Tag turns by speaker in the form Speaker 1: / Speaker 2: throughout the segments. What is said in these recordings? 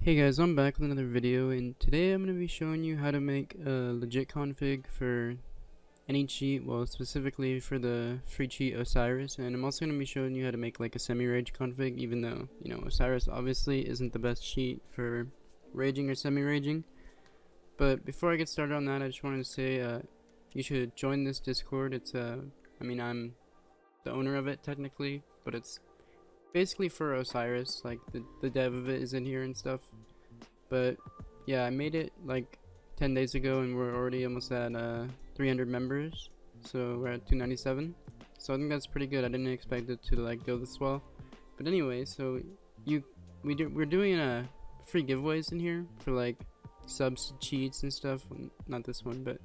Speaker 1: Hey guys, I'm back with another video, and today I'm going to be showing you how to make a legit config for any cheat, well specifically for the free cheat Osiris, and I'm also going to be showing you how to make like a semi-rage config, even though, you know, Osiris obviously isn't the best cheat for raging or semi-raging. But before I get started on that, I just wanted to say you should join this Discord. It's I mean, I'm the owner of it technically, but it's basically for Osiris, like the dev of it is in here and stuff. But yeah, I made it like 10 days ago and we're already almost at 300 members, so we're at 297, so I think that's pretty good. I didn't expect it to like go this well, but anyway, so we're doing free giveaways in here for like subs, cheats and stuff. Not this one, but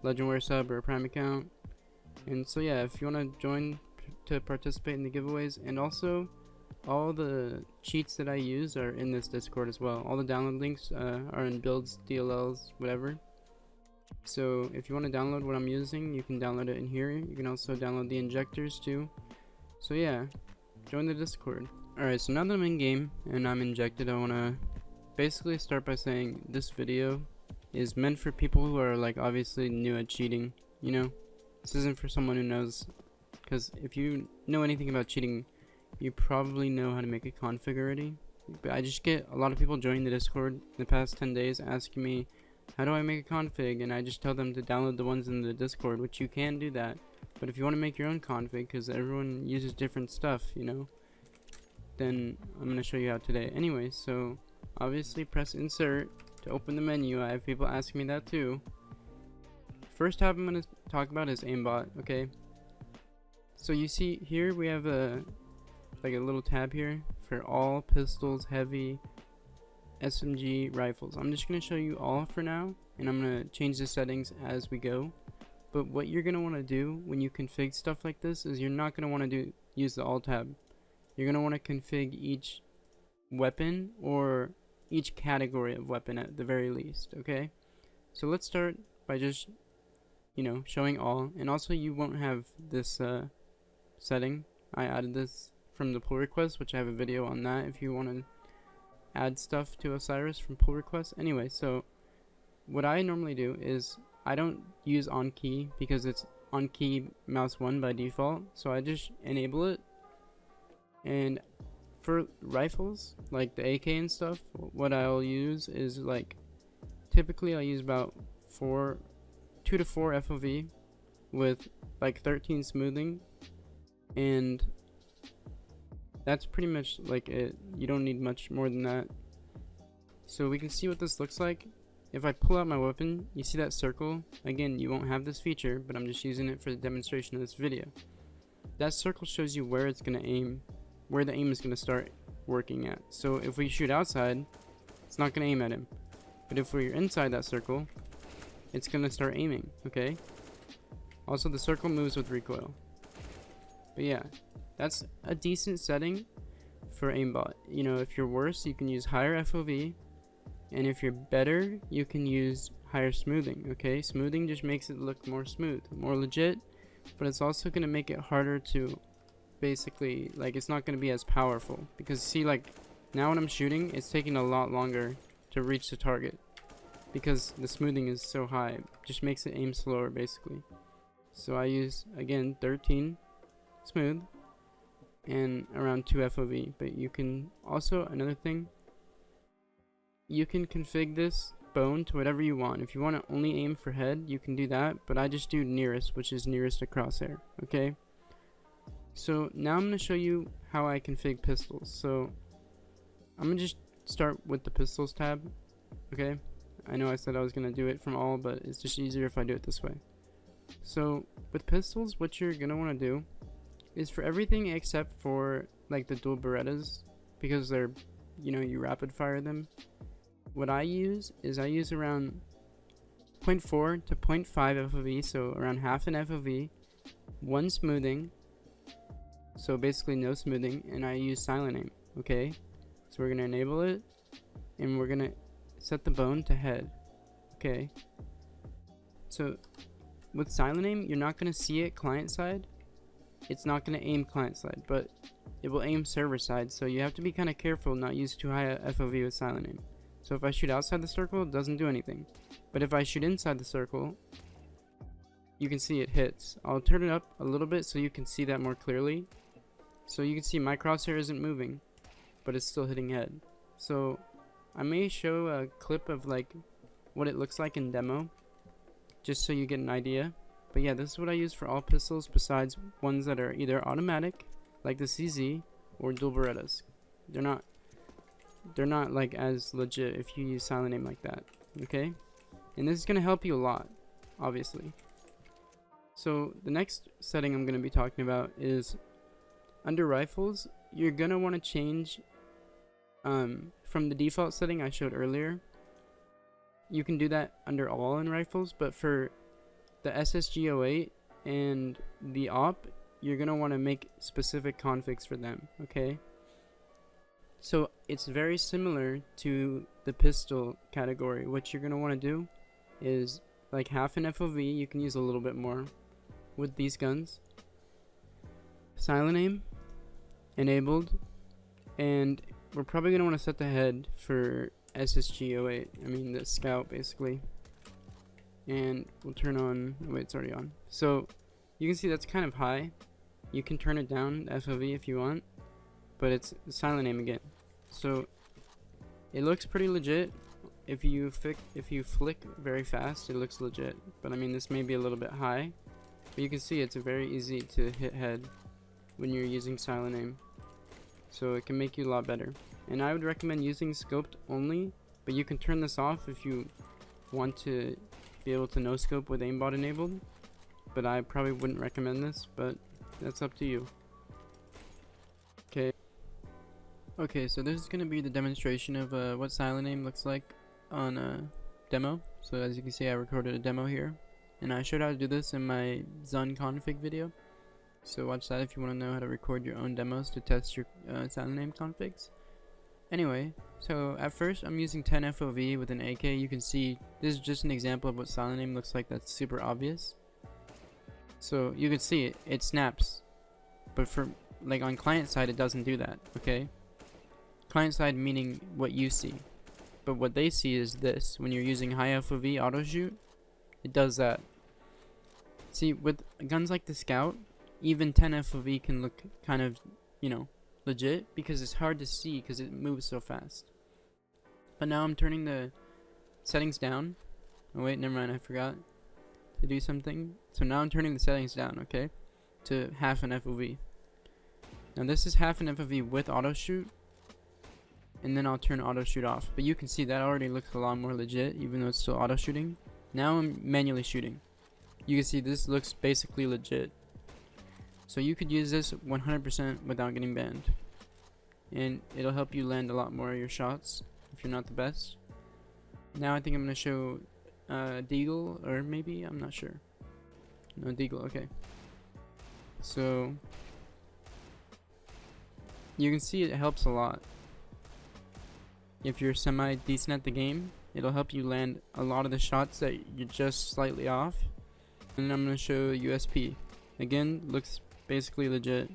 Speaker 1: legendware sub or a prime account. And so yeah, if you want to join to participate in the giveaways, and also all the cheats that I use are in this Discord as well. All the download links are in builds, DLLs, whatever. So if you want to download what I'm using, you can download it in here. You can also download the injectors too. So yeah, join the Discord. Alright, so now that I'm in game and I'm injected, I want to basically start by saying this video is meant for people who are like obviously new at cheating, you know? This isn't for someone who knows, because if you know anything about cheating, you probably know how to make a config already. But I just get a lot of people joining the Discord in the past 10 days asking me, how do I make a config? And I just tell them to download the ones in the Discord, which you can do that. But if you want to make your own config, because everyone uses different stuff, you know, then I'm going to show you how today. Anyway, so obviously press insert to open the menu. I have people asking me that too. First tab I'm going to talk about is aimbot, okay? So you see here we have a little tab here for all pistols, heavy, SMG, rifles. I'm just going to show you all for now, and I'm going to change the settings as we go. But what you're going to want to do when you config stuff like this is you're not going to want to use the all tab. You're going to want to config each weapon or each category of weapon at the very least, okay? So let's start by just, you know, showing all, and also you won't have this setting. I added this from the pull request, which I have a video on that if you want to add stuff to Osiris from pull requests. Anyway, so what I normally do is I don't use on key because it's on key mouse 1 by default, so I just enable it. And for rifles like the AK and stuff, what I'll use is like typically I'll use about 2 to 4 FOV with like 13 smoothing, and that's pretty much like it. You don't need much more than that. So we can see what this looks like. If I pull out my weapon, you see that circle? Again, you won't have this feature, but I'm just using it for the demonstration of this video. That circle shows you where it's going to aim, where the aim is going to start working at. So if we shoot outside, it's not going to aim at him. But if we're inside that circle, it's going to start aiming, okay? Also, the circle moves with recoil. But yeah, that's a decent setting for aimbot. You know, if you're worse, you can use higher FOV, and if you're better, you can use higher smoothing, okay? Smoothing just makes it look more smooth, more legit, but it's also going to make it harder to basically, like, it's not going to be as powerful, because see, like, now when I'm shooting, it's taking a lot longer to reach the target because the smoothing is so high. It just makes it aim slower basically. So I use, again, 13 smooth and around 2 FOV. But you can also, another thing, you can config this bone to whatever you want. If you want to only aim for head, you can do that, but I just do nearest, which is nearest to crosshair, okay? So now I'm going to show you how I config pistols. So I'm going to just start with the pistols tab, okay? I know I said I was going to do it from all, but it's just easier if I do it this way. So with pistols, what you're going to want to do is for everything except for like the dual Berettas, because they're, you know, you rapid fire them. What I use is I use around 0.4 to 0.5 FOV, so around half an FOV, 1 smoothing, so basically no smoothing, and I use silent aim, okay? So we're going to enable it, and we're going to set the bone to head, okay? So with silent aim, you're not going to see it client side. It's not going to aim client side, but it will aim server side, so you have to be kind of careful not use too high a FOV with silent aim. So if I shoot outside the circle, it doesn't do anything. But if I shoot inside the circle, you can see it hits. I'll turn it up a little bit so you can see that more clearly. So you can see my crosshair isn't moving, but it's still hitting head. So I may show a clip of like what it looks like in demo, just so you get an idea. But yeah, this is what I use for all pistols besides ones that are either automatic, like the CZ, or dual Berettas. They're not like as legit if you use silent aim like that, okay? And this is gonna help you a lot, obviously. So the next setting I'm gonna be talking about is under rifles. You're gonna want to change from the default setting I showed earlier. You can do that under all in rifles, but for the SSG08 and the op, you're gonna want to make specific configs for them, okay? So it's very similar to the pistol category. What you're gonna want to do is like half an FOV. You can use a little bit more with these guns. Silent aim enabled, and we're probably gonna want to set the head for SSG08. I mean the scout basically. And we'll turn on. Oh wait, it's already on. So you can see that's kind of high. You can turn it down FOV if you want, but it's silent aim again. So it looks pretty legit. If you flick very fast, it looks legit. But I mean, this may be a little bit high, but you can see it's very easy to hit head when you're using silent aim. So it can make you a lot better. And I would recommend using scoped only, but you can turn this off if you want to be able to no scope with aimbot enabled. But I probably wouldn't recommend this, but that's up to you. Okay, so this is going to be the demonstration of what silent aim looks like on a demo. So as you can see, I recorded a demo here, and I showed how to do this in my Zun config video. So watch that if you want to know how to record your own demos to test your silent aim configs. Anyway, so at first I'm using 10 FOV with an AK. You can see this is just an example of what silent aim looks like. That's super obvious. So you can see it snaps, but for like on client side it doesn't do that, okay? Client side meaning what you see, but what they see is this. When you're using high FOV auto shoot, it does that. See, with guns like the Scout, even 10 FOV can look kind of, you know, legit, because it's hard to see because it moves so fast. But now I'm turning the settings down. Oh wait, never mind, I forgot to do something. So now I'm turning the settings down, okay, to half an FOV. Now this is half an FOV with auto shoot, and then I'll turn auto shoot off. But you can see that already looks a lot more legit, even though it's still auto shooting. Now I'm manually shooting. You can see this looks basically legit. So you could use this 100% without getting banned, and it'll help you land a lot more of your shots if you're not the best. Now I think I'm gonna show Deagle, or maybe, I'm not sure. No, Deagle, okay. So you can see it helps a lot. If you're semi-decent at the game, it'll help you land a lot of the shots that you're just slightly off. And then I'm going to show USP. Again, looks basically legit.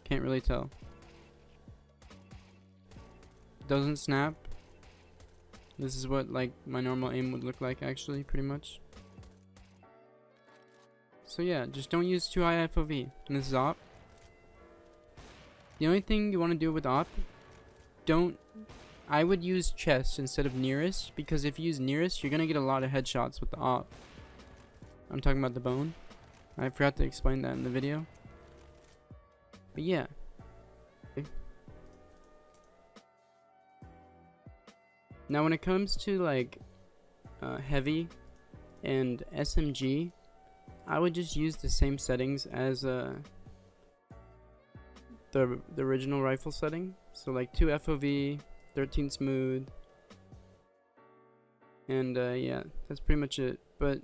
Speaker 1: Can't really tell. Doesn't snap. This is what like my normal aim would look like actually, pretty much. So yeah, just don't use too high FOV. And this is op. The only thing you want to do with op, I would use chest instead of nearest, because if you use nearest, you're gonna get a lot of headshots with the op. I'm talking about the bone. I forgot to explain that in the video. But yeah. Okay. Now when it comes to like heavy and SMG, I would just use the same settings as the original rifle setting. So like 2 FOV, 13 smooth, and yeah, that's pretty much it. But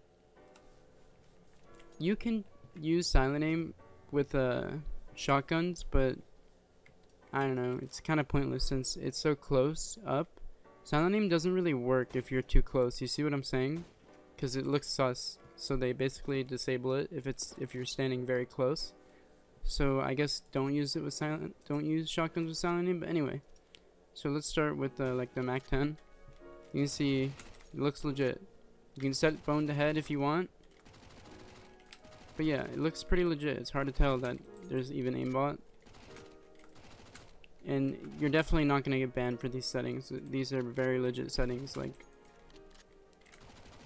Speaker 1: you can use silent aim with shotguns, but I don't know, it's kind of pointless since it's so close up. Silent aim doesn't really work if you're too close. You see what I'm saying? Because it looks sus, so they basically disable it if you're standing very close. So I guess don't use it with silent. Don't use shotguns with silent aim. But anyway, so let's start with like the Mac 10. You can see it looks legit. You can set phone to head if you want. But yeah, it looks pretty legit. It's hard to tell that there's even aimbot. And you're definitely not gonna get banned for these settings. These are very legit settings. Like,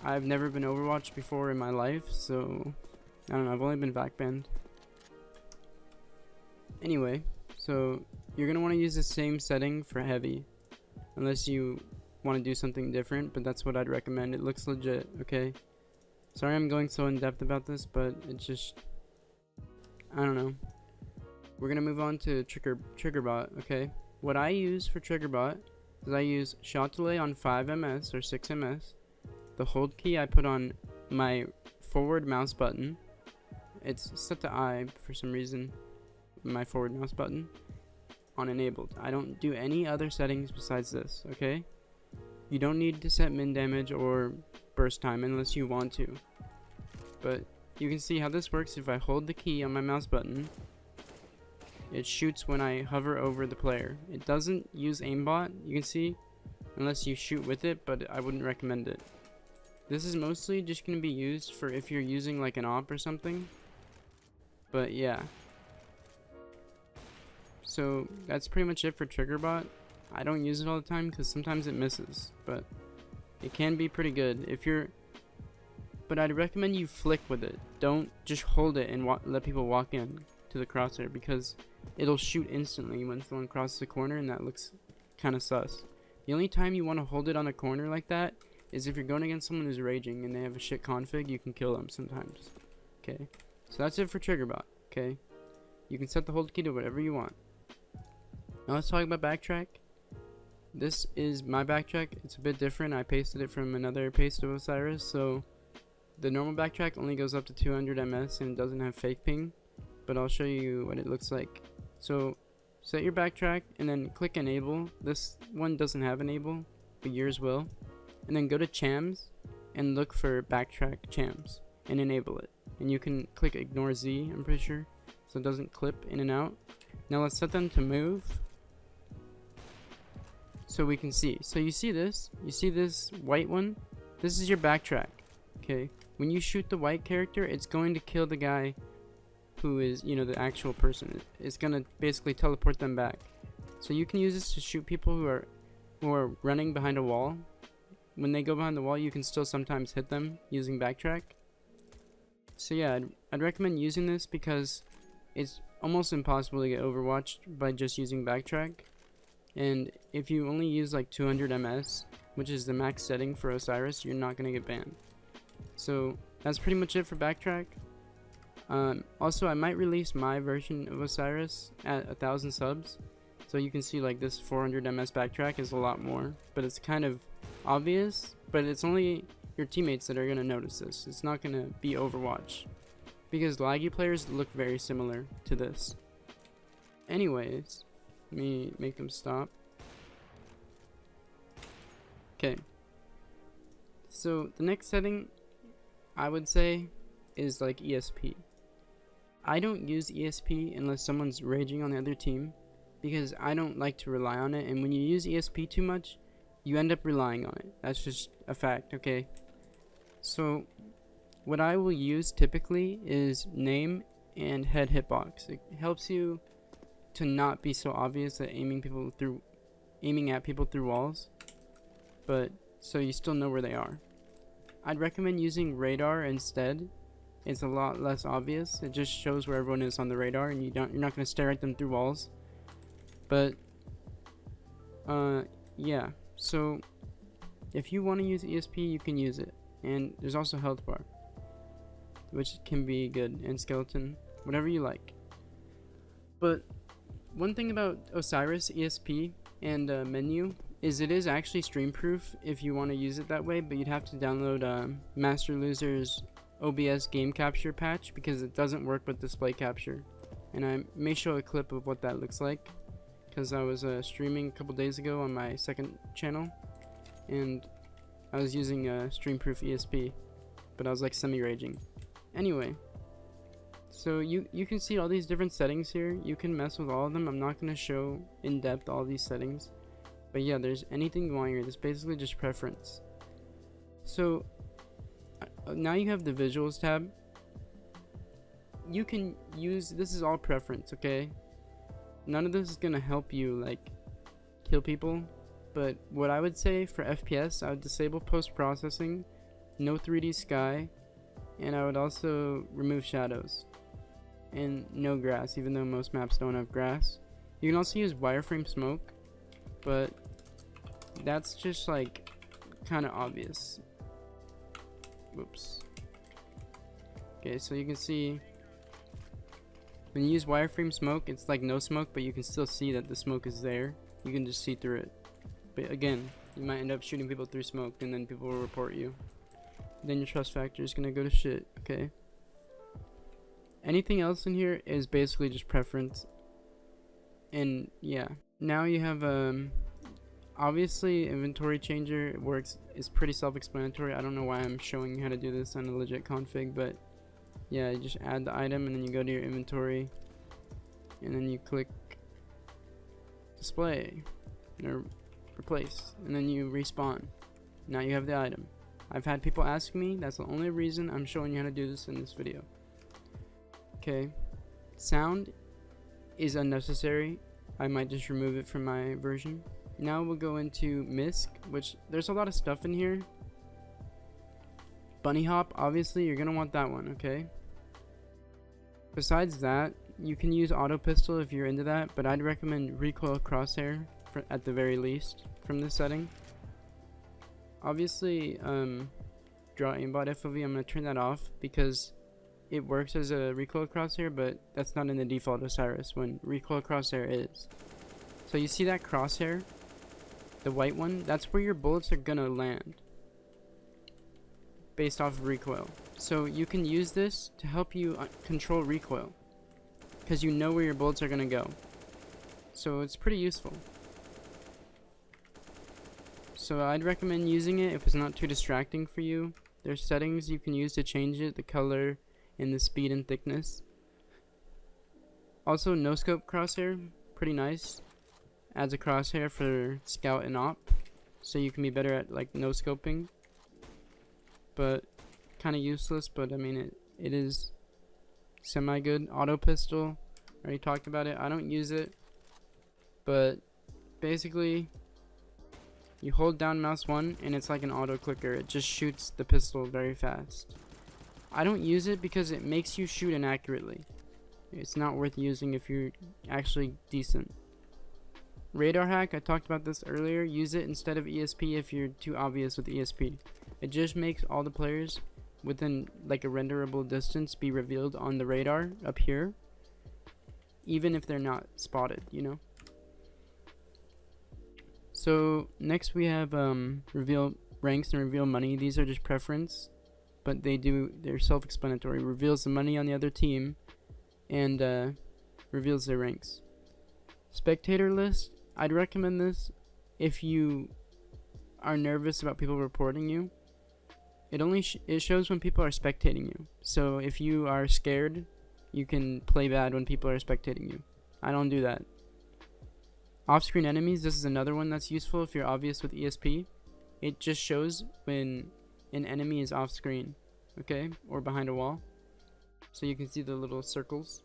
Speaker 1: I've never been Overwatch before in my life, so I don't know. I've only been back banned. Anyway, so you're gonna want to use the same setting for heavy, unless you want to do something different. But that's what I'd recommend. It looks legit. Okay. Sorry I'm going so in depth about this, but it's just, I don't know. We're gonna move on to triggerbot. Okay. What I use for triggerbot is I use shot delay on 5 ms or 6 ms. The hold key I put on my forward mouse button. It's set to I for some reason. My forward mouse button on enabled. I don't do any other settings besides this. Okay. You don't need to set min damage or burst time unless you want to. But you can see how this works. If I hold the key on my mouse button, it shoots when I hover over the player. It doesn't use aimbot, you can see, unless you shoot with it, but I wouldn't recommend it. This is mostly just going to be used for if you're using like an op or something. But yeah. So that's pretty much it for triggerbot. I don't use it all the time because sometimes it misses, but it can be pretty good if you're. But I'd recommend you flick with it. Don't just hold it and let people walk in to the crosshair, because it'll shoot instantly when someone crosses the corner, and that looks kind of sus. The only time you want to hold it on a corner like that is if you're going against someone who's raging and they have a shit config. You can kill them sometimes. Okay, so that's it for triggerbot. Okay, you can set the hold key to whatever you want. Now let's talk about backtrack. This is my backtrack. It's a bit different. I pasted it from another paste of Osiris. So the normal backtrack only goes up to 200 ms and it doesn't have fake ping, but I'll show you what it looks like. So set your backtrack and then click enable. This one doesn't have enable, but yours will. And then go to chams and look for backtrack chams and enable it. And you can click ignore Z, I'm pretty sure, so it doesn't clip in and out. Now let's set them to move, so we can see. So you see this white one? This is your backtrack. Okay, when you shoot the white character, it's going to kill the guy who is, you know, the actual person. It's gonna basically teleport them back. So you can use this to shoot people who are running behind a wall. When they go behind the wall, you can still sometimes hit them using backtrack. So yeah, I'd recommend using this because it's almost impossible to get overwatched by just using backtrack. And if you only use like 200 ms, which is the max setting for Osiris, you're not gonna get banned. So that's pretty much it for backtrack. Also, I might release my version of Osiris at 1,000 subs, so you can see like this 400 ms backtrack is a lot more, but it's kind of obvious. But it's only your teammates that are gonna notice this. It's not gonna be Overwatch, because laggy players look very similar to this. Anyways, let me make them stop. Okay, so the next setting I would say is like ESP. I don't use ESP unless someone's raging on the other team, because I don't like to rely on it, and when you use ESP too much, you end up relying on it. That's just a fact, okay? So what I will use typically is name and head hitbox. It helps you to not be so obvious at aiming at people through walls, but so you still know where they are. I'd recommend using radar instead. It's a lot less obvious. It just shows where everyone is on the radar, and you're not going to stare at them through walls. But yeah, so if you want to use ESP, you can use it. And there's also health bar, which can be good, and skeleton, whatever you like. But one thing about Osiris ESP and menu is it is actually streamproof if you want to use it that way, but you'd have to download Master Loser's OBS game capture patch, because it doesn't work with display capture. And I may show a clip of what that looks like, because I was streaming a couple days ago on my second channel, and I was using streamproof ESP, but I was like semi-raging. Anyway, So you can see all these different settings here. You can mess with all of them. I'm not going to show in depth all these settings, but yeah, there's anything you want here. This is basically just preference. So now you have the visuals tab. You can use, this is all preference, okay? None of this is gonna help you like kill people, but what I would say for FPS, I would disable post-processing, no 3D sky, and I would also remove shadows and no grass, even though most maps don't have grass. You can also use wireframe smoke, but that's just like kind of obvious. Whoops. Okay, so you can see when you use wireframe smoke, it's like no smoke, but you can still see that the smoke is there. You can just see through it. But again, you might end up shooting people through smoke, and then people will report you. Then your trust factor is gonna go to shit, okay? Anything else in here is basically just preference. And yeah, now you have obviously inventory changer works, is pretty self-explanatory. I don't know why I'm showing you how to do this on a legit config, but yeah, you just add the item and then you go to your inventory and then you click display or replace and then you respawn. Now you have the item. I've had people ask me, that's the only reason I'm showing you how to do this in this video. Okay, sound is unnecessary. I might just remove it from my version. Now we'll go into misc, which there's a lot of stuff in here. Bunny hop, obviously you're gonna want that one, okay? Besides that, you can use auto pistol if you're into that, but I'd recommend recoil crosshair at the very least from this setting. Obviously, draw aimbot FOV, I'm gonna turn that off because it works as a recoil crosshair, but that's not in the default Osiris when recoil crosshair is. So you see that crosshair, the white one, that's where your bullets are gonna land based off of recoil. So you can use this to help you control recoil because you know where your bullets are gonna go. So it's pretty useful. So I'd recommend using it if it's not too distracting for you. There's settings you can use to change it, the color and the speed and thickness. Also, no scope crosshair, pretty nice. Adds a crosshair for scout and op, so you can be better at like no scoping. But kind of useless, but I mean it is semi good. Auto pistol, already talked about it. I don't use it, but basically you hold down mouse 1 and it's like an auto clicker. It just shoots the pistol very fast. I don't use it because it makes you shoot inaccurately. It's not worth using if you're actually decent. Radar hack, I talked about this earlier. Use it instead of ESP if you're too obvious with ESP. It just makes all the players within like a renderable distance be revealed on the radar up here, even if they're not spotted, you know. So next we have reveal ranks and reveal money. These are just preference, but they're self-explanatory. Reveals the money on the other team and reveals their ranks. Spectator list, I'd recommend this if you are nervous about people reporting you. It shows when people are spectating you. So if you are scared, you can play bad when people are spectating you. I don't do that. Off-screen enemies, this is another one that's useful if you're obvious with ESP. It just shows when an enemy is off-screen, okay, or behind a wall. So you can see the little circles.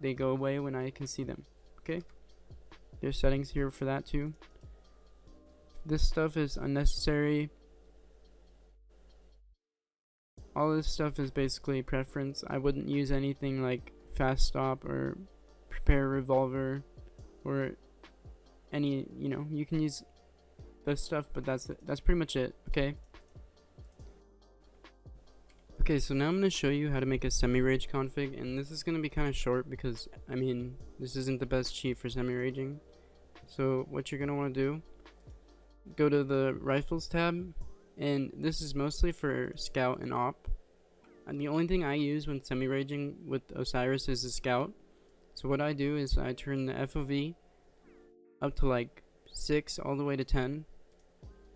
Speaker 1: They go away when I can see them, okay? There's settings here for that too. This stuff is unnecessary. All this stuff is basically preference. I wouldn't use anything like fast stop or prepare revolver or any, you know, you can use this stuff, but that's pretty much it, okay? Okay, so now I'm going to show you how to make a semi-rage config, and this is going to be kind of short because, I mean, this isn't the best cheat for semi-raging. So what you're going to want to do, go to the rifles tab, and this is mostly for scout and op. And the only thing I use when semi-raging with Osiris is the scout. So what I do is I turn the FOV up to like 6 all the way to 10.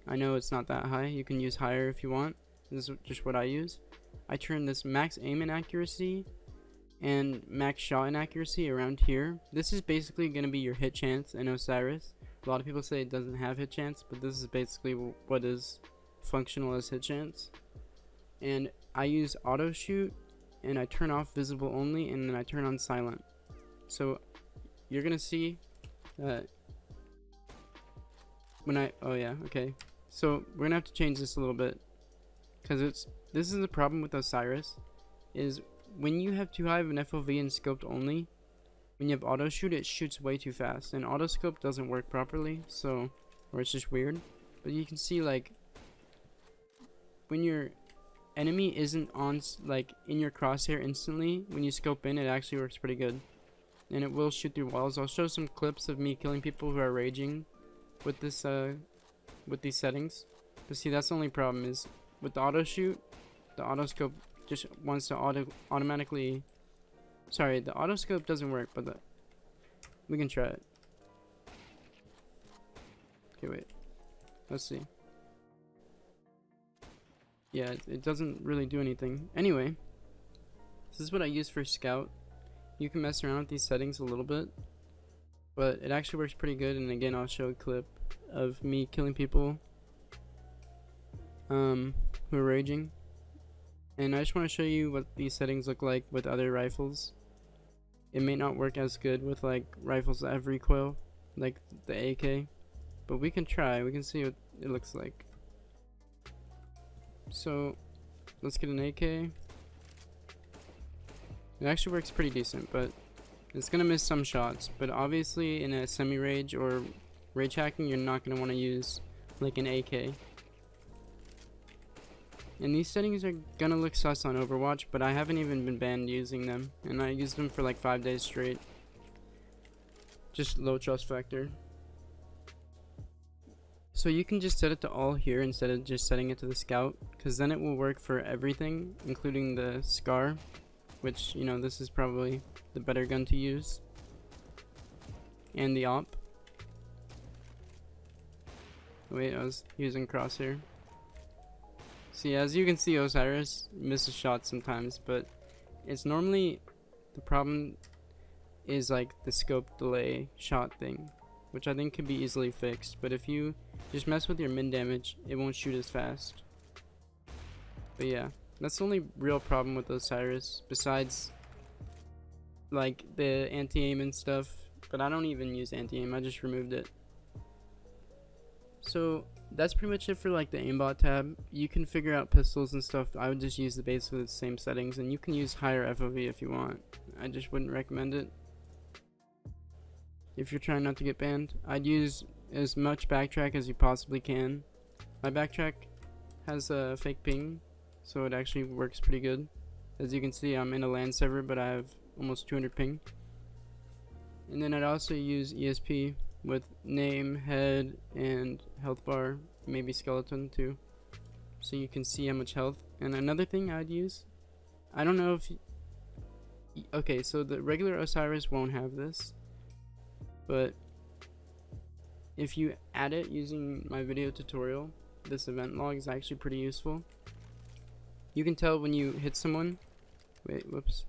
Speaker 1: I know it's not that high, you can use higher if you want. This is just what I use. I turn this max aim and accuracy and max shot inaccuracy around here. This is basically going to be your hit chance in Osiris. A lot of people say it doesn't have hit chance, but this is basically what is functional as hit chance. And I use auto shoot, and I turn off visible only, and then I turn on silent. So you're gonna see that when so we're gonna have to change this a little bit, because this is the problem with Osiris, is when you have too high of an FOV and scoped only, when you have auto shoot, it shoots way too fast, and auto scope doesn't work properly, so, or it's just weird. But you can see, like, when your enemy isn't on, like, in your crosshair instantly, when you scope in, it actually works pretty good, and it will shoot through walls. I'll show some clips of me killing people who are raging with this with these settings. But see, that's the only problem, is with the auto shoot, the auto scope just wants to automatically. Sorry, the auto scope doesn't work, but we can try it. Okay, wait. Let's see. Yeah, it doesn't really do anything. Anyway, this is what I use for scout. You can mess around with these settings a little bit, but it actually works pretty good. And again, I'll show a clip of me killing people who are raging. And I just want to show you what these settings look like with other rifles. It may not work as good with like rifles that have recoil, like the AK, but we can try. We can see what it looks like. So let's get an AK. It actually works pretty decent, but it's gonna miss some shots. But obviously in a semi-rage or rage hacking, you're not gonna want to use like an AK. And these settings are gonna look sus on Overwatch, but I haven't even been banned using them, and I used them for like 5 days straight. Just low trust factor. So you can just set it to all here instead of just setting it to the scout, because then it will work for everything, including the SCAR, which, you know, this is probably the better gun to use, and the op. Wait, I was using crosshair. See, as you can see, Osiris misses shots sometimes, but it's normally, the problem is like the scope delay shot thing, which I think could be easily fixed. But if you just mess with your min damage, it won't shoot as fast. But yeah, that's the only real problem with Osiris, besides like the anti-aim and stuff. But I don't even use anti-aim, I just removed it. So that's pretty much it for like the aimbot tab. You can figure out pistols and stuff. I would just use the base with the same settings, and you can use higher FOV if you want. I just wouldn't recommend it if you're trying not to get banned. I'd use as much backtrack as you possibly can. My backtrack has a fake ping, so it actually works pretty good. As you can see, I'm in a LAN server, but I have almost 200 ping. And then I'd also use ESP with name, head, and health bar, maybe skeleton too, so you can see how much health. And another thing I'd use, I don't know if okay, so the regular Osiris won't have this, but if you add it using my video tutorial, this event log is actually pretty useful. You can tell when you hit someone. Wait, whoops,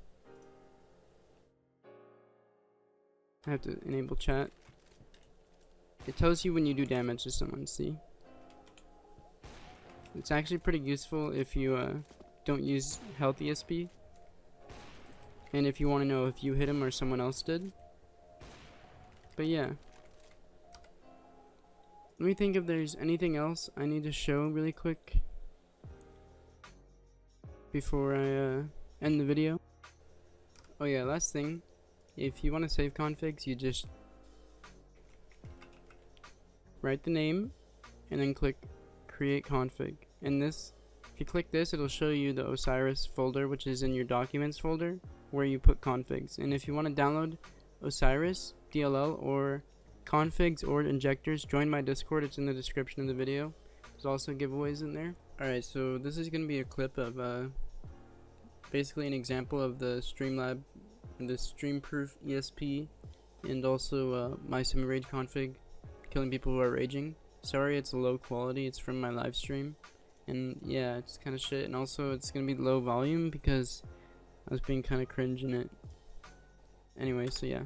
Speaker 1: I have to enable chat. It tells you when you do damage to someone, see? It's actually pretty useful if you don't use health ESP, and if you want to know if you hit him or someone else did. But yeah, let me think if there's anything else I need to show really quick before I end the video. Oh yeah, last thing, if you want to save configs, you just write the name and then click create config. And this, if you click this, it'll show you the Osiris folder, which is in your documents folder where you put configs. And if you want to download Osiris DLL or configs or injectors, join my Discord. It's in the description of the video. There's also giveaways in there. Alright, so this is going to be a clip of basically an example of the Streamlab, the streamproof ESP, and also my semi-rage config, killing people who are raging. Sorry it's low quality, it's from my live stream, and yeah, it's kind of shit. And also it's gonna be low volume because I was being kind of cringe in it. anyway, so yeah.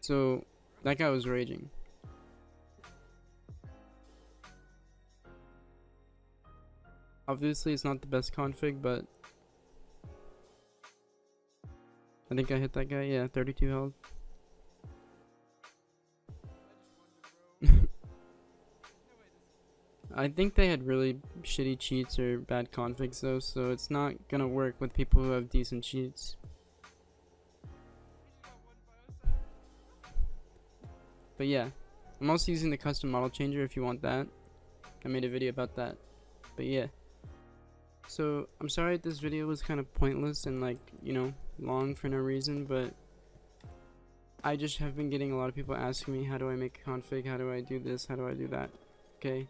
Speaker 1: So that guy was raging. Obviously it's not the best config, but I think I hit that guy. Yeah, 32 health. I think they had really shitty cheats or bad configs though, so it's not gonna work with people who have decent cheats. But yeah, I'm also using the custom model changer if you want that. I made a video about that. But yeah. So I'm sorry this video was kind of pointless and like, you know, long for no reason, but I just have been getting a lot of people asking me, how do I make a config, how do I do this, how do I do that. Okay,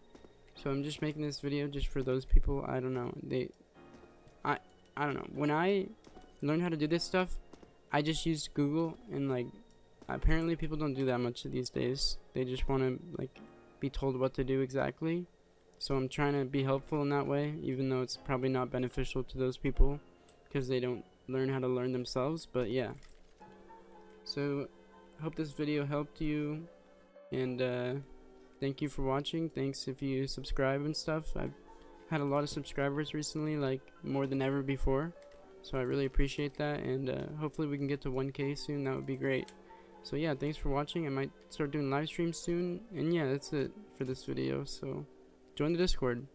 Speaker 1: so I'm just making this video just for those people. I don't know, I don't know, when I learned how to do this stuff, I just used Google, and like apparently people don't do that much these days. They just want to like be told what to do exactly. So I'm trying to be helpful in that way, even though it's probably not beneficial to those people because they don't learn how to learn themselves. But yeah, so hope this video helped you, and thank you for watching. Thanks if you subscribe and stuff. I've had a lot of subscribers recently, like more than ever before, so I really appreciate that, and hopefully we can get to 1K soon. That would be great. So yeah, thanks for watching. I might start doing live streams soon, and yeah, that's it for this video. So join the Discord.